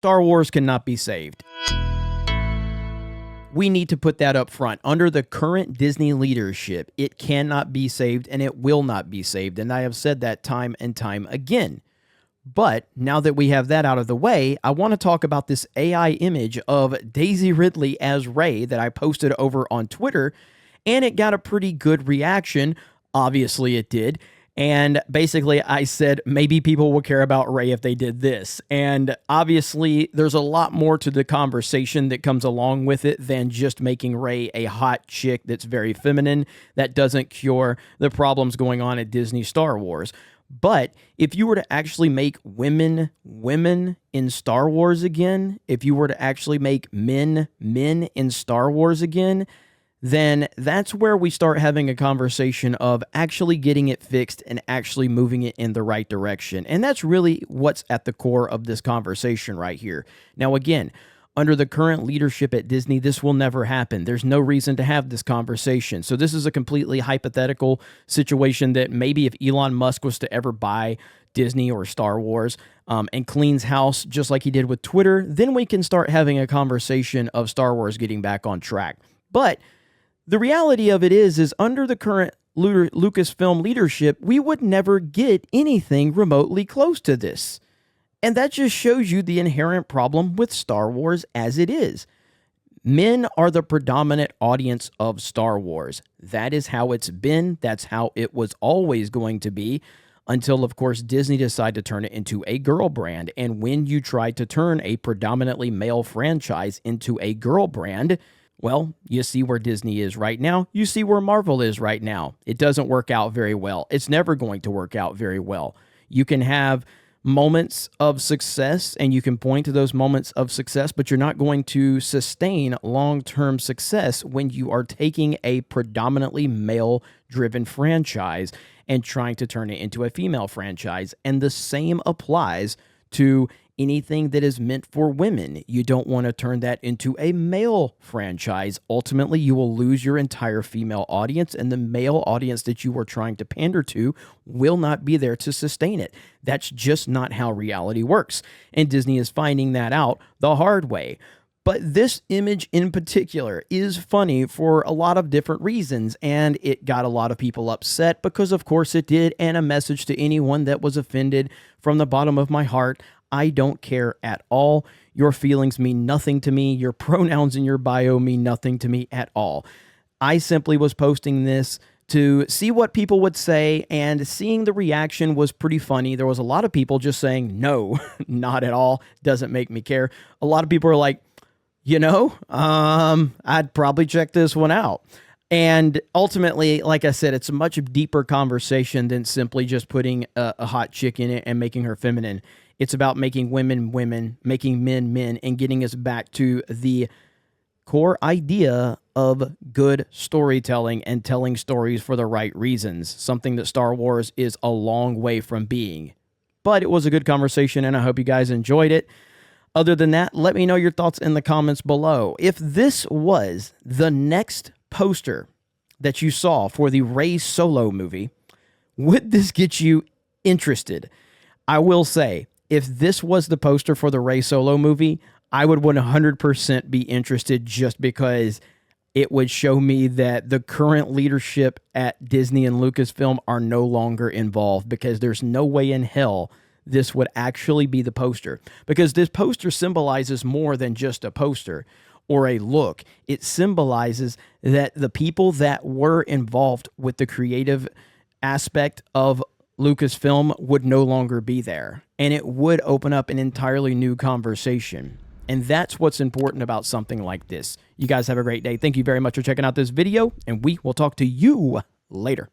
Star Wars cannot be saved. We need to put that up front. Under the current Disney leadership, it cannot be saved and it will not be saved. And I have said that time and time again. But now that we have that out of the way, I want to talk about this AI image of Daisy Ridley as Rey that I posted over on Twitter, and it got a pretty good reaction. Obviously it did. And basically I said maybe people will care about Rey if they did this. And obviously there's a lot more to the conversation that comes along with it than just making Rey a hot chick that's very feminine. That doesn't cure the problems going on at Disney Star Wars. But if you were to actually make women in Star Wars again, if you were to actually make men in Star Wars again, then that's where we start having a conversation of actually getting it fixed and actually moving it in the right direction. And that's really what's at the core of this conversation right here. Now, again, under the current leadership at Disney, this will never happen. There's no reason to have this conversation. So this is a completely hypothetical situation that maybe if Elon Musk was to ever buy Disney or Star Wars and cleans house just like he did with Twitter, then we can start having a conversation of Star Wars getting back on track. But the reality of it is under the current Lucasfilm leadership, we would never get anything remotely close to this. And that just shows you the inherent problem with Star Wars as it is. Men are the predominant audience of Star Wars. That is how it's been. That's how it was always going to be until, of course, Disney decided to turn it into a girl brand. And when you try to turn a predominantly male franchise into a girl brand, well, you see where Disney is right now. You see where Marvel is right now. It doesn't work out very well. It's never going to work out very well. You can have moments of success and you can point to those moments of success, but you're not going to sustain long-term success when you are taking a predominantly male-driven franchise and trying to turn it into a female franchise. And the same applies to anything that is meant for women. You don't want to turn that into a male franchise. Ultimately, you will lose your entire female audience, and the male audience that you are trying to pander to will not be there to sustain it. That's just not how reality works. And Disney is finding that out the hard way. But this image in particular is funny for a lot of different reasons, and it got a lot of people upset because, of course, it did. And a message to anyone that was offended from the bottom of my heart: I don't care at all. Your feelings mean nothing to me. Your pronouns in your bio mean nothing to me at all. I simply was posting this to see what people would say, and seeing the reaction was pretty funny. There was a lot of people just saying, no, not at all. Doesn't make me care. A lot of people are like, I'd probably check this one out. And ultimately, like I said, it's a much deeper conversation than simply just putting a hot chick in it and making her feminine. It's about making women women, making men men, and getting us back to the core idea of good storytelling and telling stories for the right reasons, something that Star Wars is a long way from being. But it was a good conversation, and I hope you guys enjoyed it. Other than that, let me know your thoughts in the comments below. If this was the next poster that you saw for the Rey Solo movie, would this get you interested? I will say, if this was the poster for the Rey Solo movie, I would 100% be interested, just because it would show me that the current leadership at Disney and Lucasfilm are no longer involved, because there's no way in hell this would actually be the poster, because this poster symbolizes more than just a poster or a look. It symbolizes that the people that were involved with the creative aspect of Lucasfilm would no longer be there, and it would open up an entirely new conversation. And that's what's important about something like this. You guys have a great day. Thank you very much for checking out this video, and we will talk to you later.